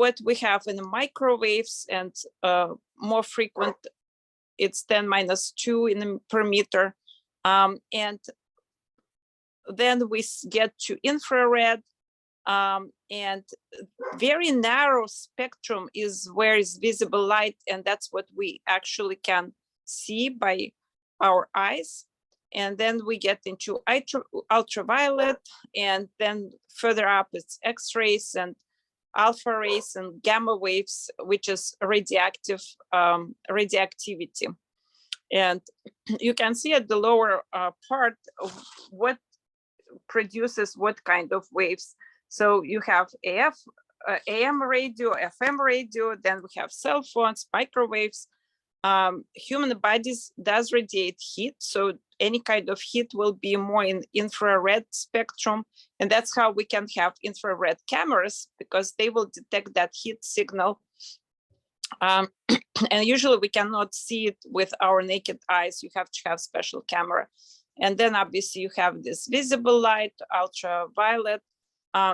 what we have in the microwaves, and more frequent, it's 10⁻² per meter. And then we get to infrared, and very narrow spectrum is where is visible light, and that's what we actually can see by our eyes. And then we get into ultraviolet, and then further up it's X-rays and alpha rays and gamma waves, which is radioactive radioactivity. And you can see at the lower part of what produces what kind of waves. So you have AM radio, FM radio, then we have cell phones, microwaves. Human bodies does radiate heat, so any kind of heat will be more in infrared spectrum, and that's how we can have infrared cameras, because they will detect that heat signal. And usually we cannot see it with our naked eyes. You have to have special camera. And then obviously you have this visible light, ultraviolet.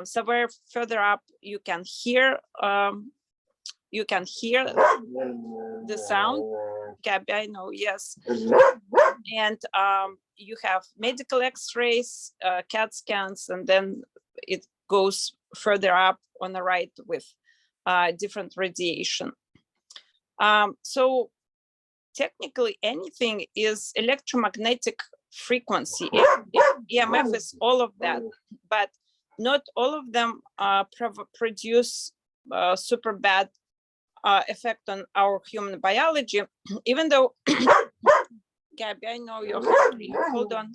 Somewhere further up, you can hear the sound. Gabby, I know, yes. And you have medical X-rays, CAT scans, and then it goes further up on the right with different radiation. So technically anything is electromagnetic frequency. EMF is all of that, but not all of them produce super bad effect on our human biology, even though, Gabby, I know you're hungry. Hold on.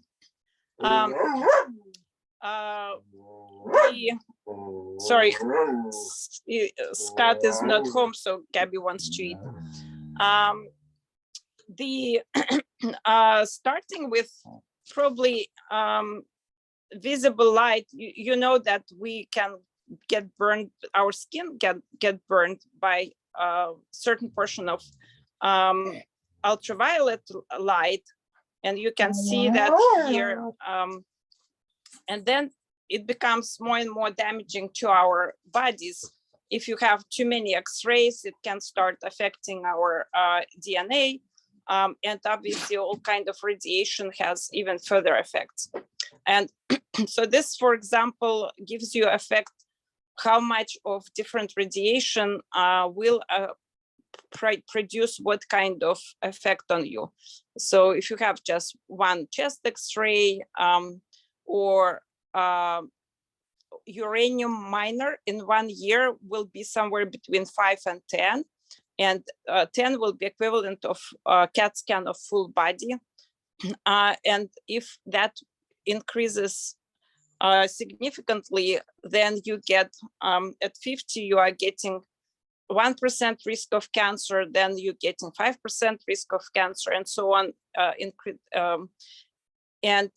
Sorry, Scott is not home, so Gabby wants to eat. Starting with probably visible light, you know that we can get burned, our skin get burned by a certain portion of ultraviolet light, and you can see that here. And then it becomes more and more damaging to our bodies. If you have too many X-rays, it can start affecting our DNA. And obviously all kind of radiation has even further effects. And so this, for example, gives you effect how much of different radiation will produce what kind of effect on you. So if you have just one chest X-ray or uranium minor in 1 year will be somewhere between 5 and 10. And 10 will be equivalent of CAT scan of full body. And if that increases significantly, then you get at 50, you are getting 1% risk of cancer, then you're getting 5% risk of cancer, and so on. And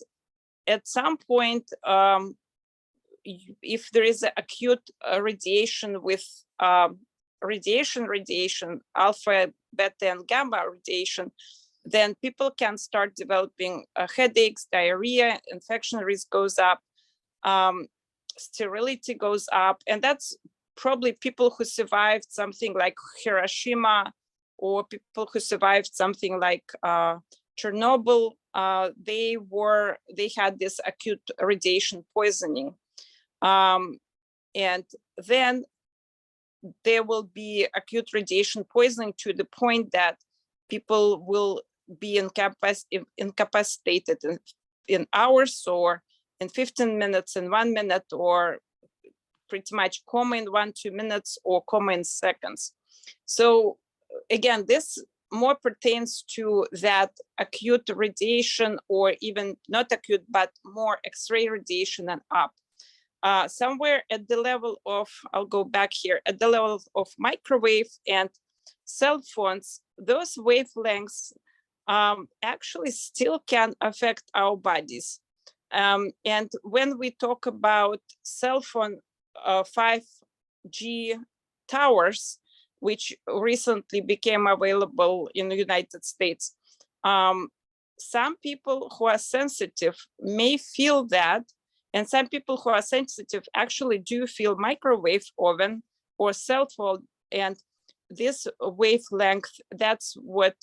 at some point, if there is acute radiation with radiation, alpha, beta, and gamma radiation, then people can start developing headaches, diarrhea, infection risk goes up, sterility goes up, and that's probably people who survived something like Hiroshima, or people who survived something like Chernobyl. They had this acute radiation poisoning, and then there will be acute radiation poisoning to the point that people will be incapacitated in hours, or in 15 minutes, in 1 minute, or pretty much coma in 1-2 minutes, or coma in seconds. So again, this more pertains to that acute radiation, or even not acute, but more X-ray radiation and up. Somewhere at the level of, I'll go back here, at the level of microwave and cell phones, those wavelengths actually still can affect our bodies. And when we talk about cell phone 5G towers, which recently became available in the United States, some people who are sensitive may feel that, and some people who are sensitive actually do feel microwave oven or cell phone. And this wavelength, that's what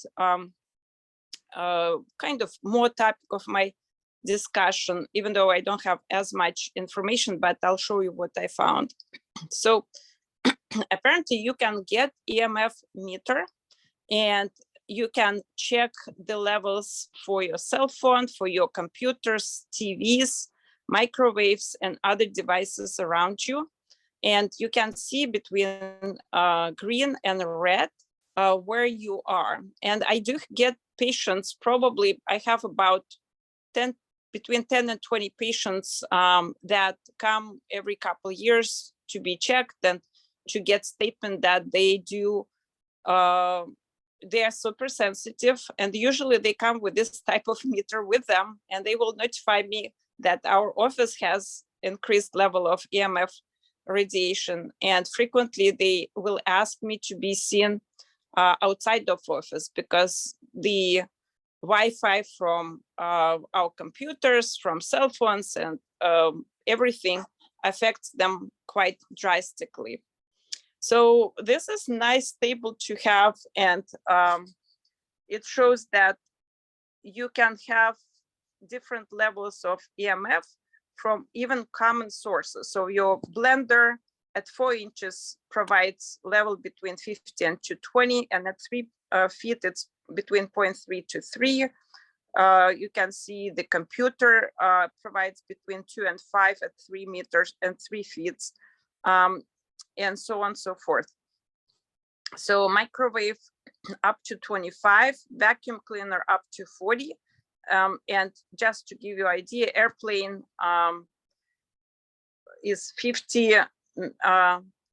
kind of more topic of my discussion, even though I don't have as much information, but I'll show you what I found. So apparently you can get EMF meter, and you can check the levels for your cell phone, for your computers, TVs, microwaves, and other devices around you. And you can see between green and red where you are. And I do get patients, probably I have about between 10 and 20 patients that come every couple of years to be checked and to get statement that they do, they are super sensitive, and usually they come with this type of meter with them, and they will notify me that our office has increased level of EMF radiation, and frequently they will ask me to be seen outside of office, because the Wi-Fi from our computers, from cell phones, and everything affects them quite drastically. So this is nice table to have, and it shows that you can have different levels of EMF from even common sources. So your blender at 4 inches provides level between 50 and 220, and at 3 feet it's between 0.3 to 3. You can see the computer provides between 2 and 5 at 3 meters and 3 feet, and so on and so forth. So microwave up to 25, vacuum cleaner up to 40. And just to give you an idea, airplane is 50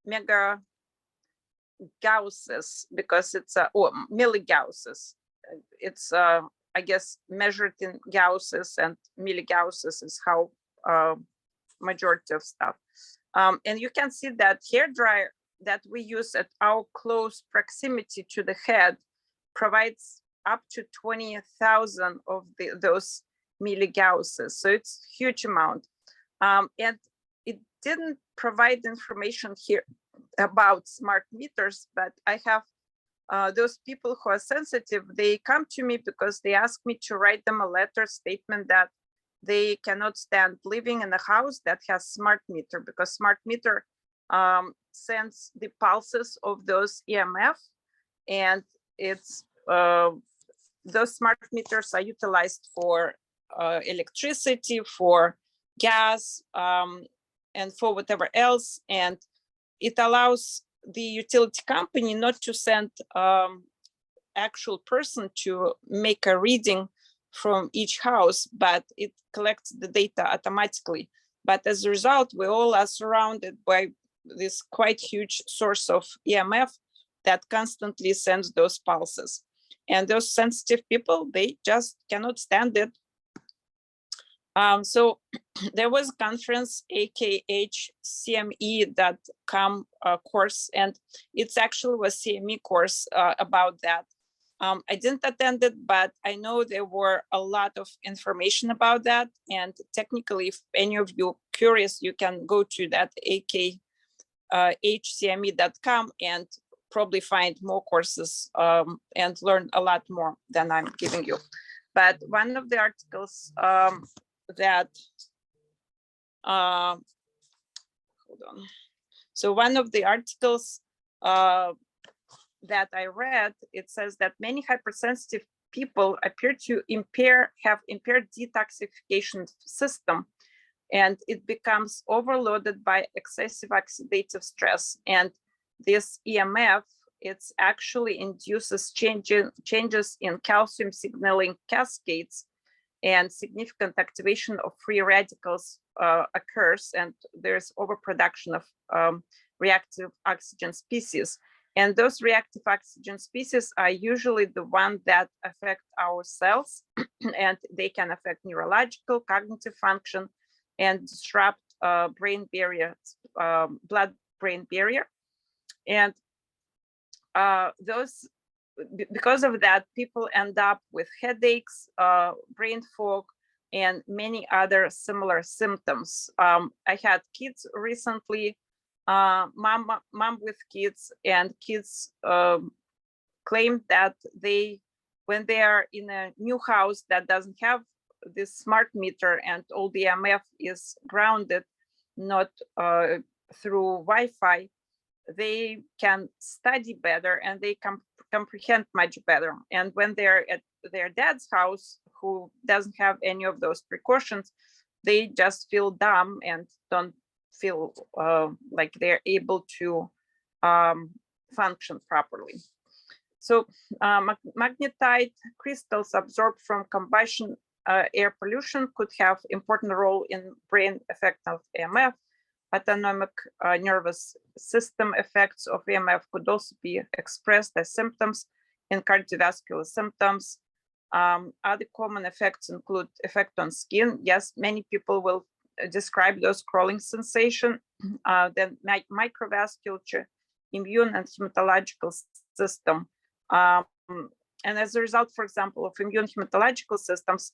mega gausses, because it's or milligausses. It's I guess measured in gausses, and milligausses is how majority of stuff. And you can see that hair dryer that we use at our close proximity to the head provides up to 20,000 of those milligausses. So it's a huge amount. And it didn't provide information here about smart meters, but I have those people who are sensitive, they come to me because they ask me to write them a letter statement that they cannot stand living in a house that has smart meter, because smart meter sends the pulses of those EMF, and it's those smart meters are utilized for electricity, for gas, and for whatever else, and it allows the utility company not to send actual person to make a reading from each house, but it collects the data automatically. But as a result, we all are surrounded by this quite huge source of EMF, that constantly sends those pulses. And those sensitive people, they just cannot stand it. So there was a conference, AKHCME.com course, and it's actually was CME course about that. I didn't attend it, but I know there were a lot of information about that. And technically, if any of you curious, you can go to that AKHCME.com and probably find more courses and learn a lot more than I'm giving you. But one of the articles that, hold on. So one of the articles that I read, it says that many hypersensitive people appear to have impaired detoxification system, and it becomes overloaded by excessive oxidative stress. And this EMF, it's actually induces changes in calcium signaling cascades, and significant activation of free radicals occurs, and there's overproduction of reactive oxygen species. And those reactive oxygen species are usually the ones that affect our cells, and they can affect neurological, cognitive function, and disrupt brain barrier, blood-brain barrier. And because of that, people end up with headaches, brain fog, and many other similar symptoms. I had kids recently, mom with kids, and kids claim that when they are in a new house that doesn't have this smart meter and all the EMF is grounded, not through Wi-Fi, they can study better and they comprehend much better. And when they're at their dad's house, who doesn't have any of those precautions, they just feel dumb and don't feel like they're able to function properly. So magnetite crystals absorbed from combustion air pollution could have important role in brain effect of EMF. Autonomic nervous system effects of EMF could also be expressed as symptoms in cardiovascular symptoms. Other common effects include effect on skin. Yes, many people will describe those crawling sensation, then microvasculature, immune and hematological system. And as a result, for example, of immune hematological systems,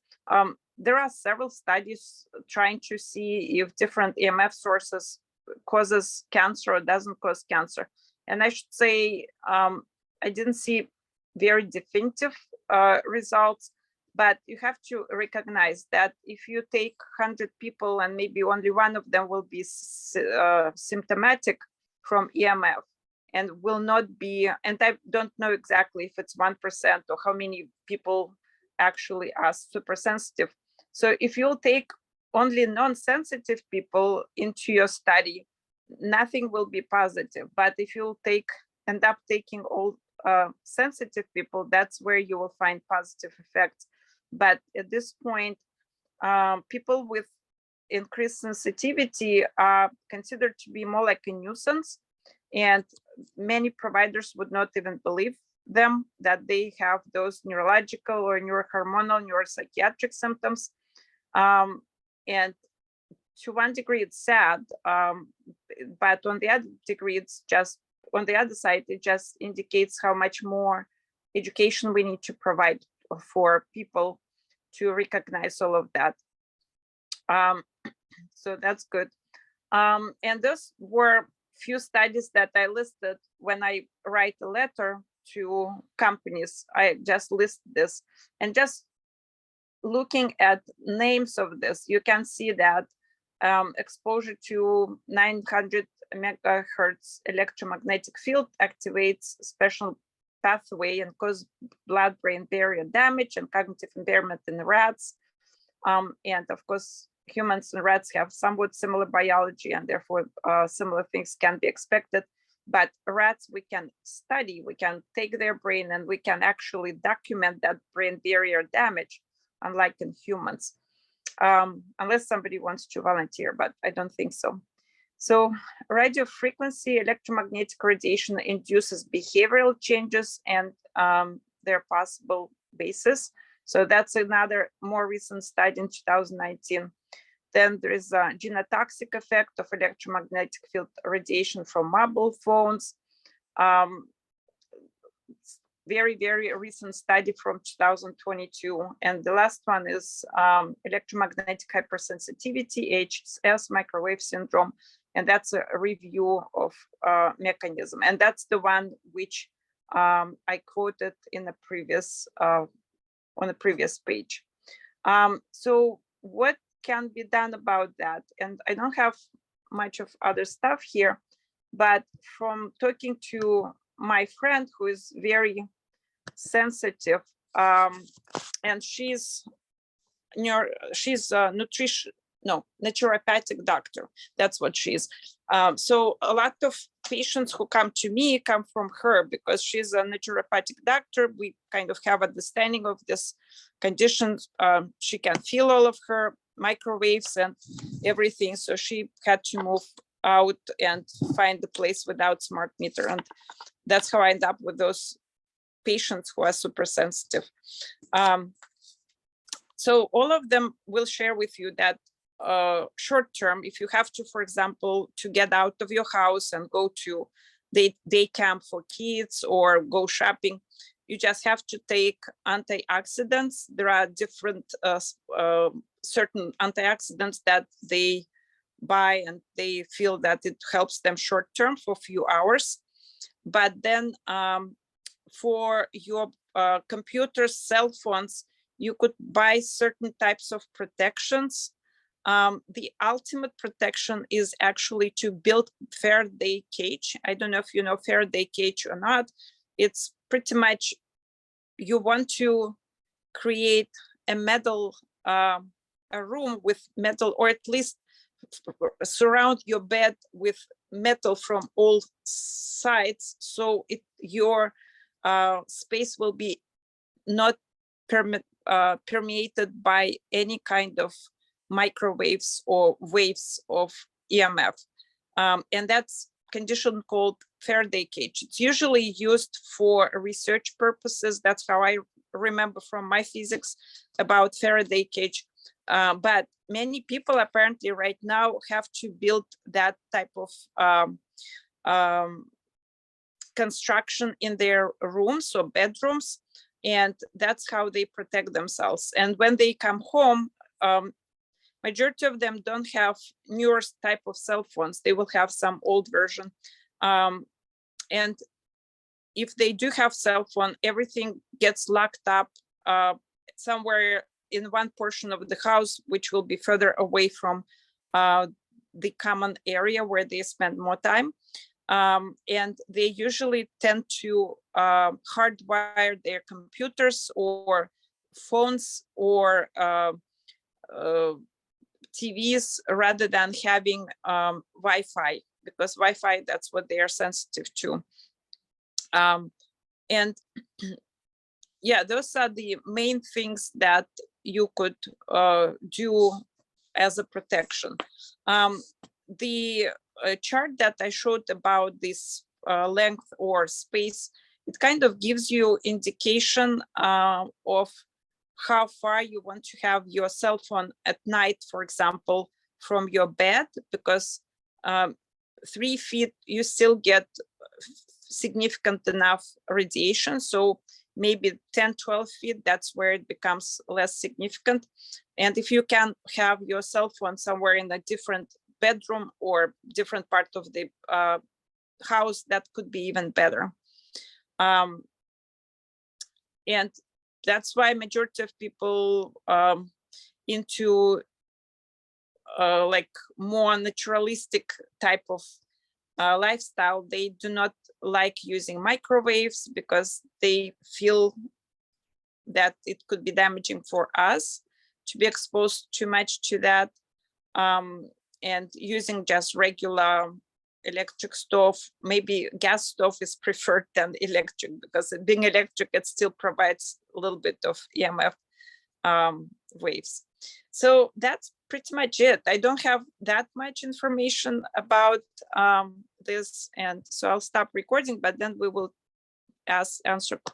there are several studies trying to see if different EMF sources causes cancer or doesn't cause cancer. And I should say, I didn't see very definitive results, but you have to recognize that if you take 100 people and maybe only one of them will be symptomatic from EMF, and will not be, and I don't know exactly if it's 1% or how many people actually are super sensitive. So if you'll take only non-sensitive people into your study, nothing will be positive. But if you'll end up taking all sensitive people, that's where you will find positive effects. But at this point, people with increased sensitivity are considered to be more like a nuisance. And many providers would not even believe them that they have those neurological or neurohormonal, neuropsychiatric symptoms. And to one degree, it's sad, but on the other degree, it's just, on the other side, it just indicates how much more education we need to provide for people to recognize all of that. So that's good. And those were few studies that I listed when I write a letter to companies. I just list this, and just looking at names of this, you can see that exposure to 900 megahertz electromagnetic field activates special pathway and cause blood-brain barrier damage and cognitive impairment in rats. And of course, humans and rats have somewhat similar biology, and therefore similar things can be expected. But rats, we can study, we can take their brain, and we can actually document that brain barrier damage, unlike in humans, unless somebody wants to volunteer, but I don't think so. So radio frequency electromagnetic radiation induces behavioral changes, and there are possible bases. So that's another more recent study in 2019. Then there is a genotoxic effect of electromagnetic field radiation from mobile phones. Very, very recent study from 2022. And the last one is electromagnetic hypersensitivity, HSS, microwave syndrome. And that's a review of mechanism. And that's the one which I quoted in the previous, on the previous page. So what can be done about that? And I don't have much of other stuff here, but from talking to my friend who is very sensitive, and she's a naturopathic doctor. That's what she is. So a lot of patients who come to me come from her because she's a naturopathic doctor. We kind of have understanding of this condition. She can feel all of her microwaves and everything. So she had to move out and find a place without smart meter. And that's how I end up with those patients who are super sensitive. So all of them will share with you that short term, if you have to, for example, to get out of your house and go to day camp for kids or go shopping, you just have to take antioxidants. There are different certain antioxidants that they buy, and they feel that it helps them short term for a few hours. But then for your computers, cell phones, you could buy certain types of protections. The ultimate protection is actually to build Faraday cage. I don't know if you know Faraday cage or not. It's pretty much, you want to create a metal, a room with metal, or at least surround your bed with metal from all sides, so your space will be not permeated by any kind of microwaves or waves of EMF. And that's condition called Faraday cage. It's usually used for research purposes. That's how I remember from my physics about Faraday cage. But many people apparently right now have to build that type of construction in their rooms or bedrooms, and that's how they protect themselves. And when they come home, majority of them don't have newer type of cell phones. They will have some old version. And if they do have cell phone, everything gets locked up somewhere in one portion of the house, which will be further away from the common area where they spend more time. And they usually tend to hardwire their computers or phones or TVs rather than having Wi-Fi, because Wi-Fi, that's what they are sensitive to. And yeah, those are the main things that you could do as a protection. The chart that I showed about this length or space, it kind of gives you indication of how far you want to have your cell phone at night, for example, from your bed, because 3 feet, you still get significant enough radiation. So maybe 10, 12 feet, that's where it becomes less significant. And if you can have your cell phone somewhere in a different bedroom or different part of the house, that could be even better. And that's why majority of people into like more naturalistic type of lifestyle, they do not like using microwaves because they feel that it could be damaging for us to be exposed too much to that. And using just regular electric stove, maybe gas stove is preferred than electric, because being electric, it still provides a little bit of EMF waves. So that's pretty much it. I don't have that much information about this, and so I'll stop recording, but then we will answer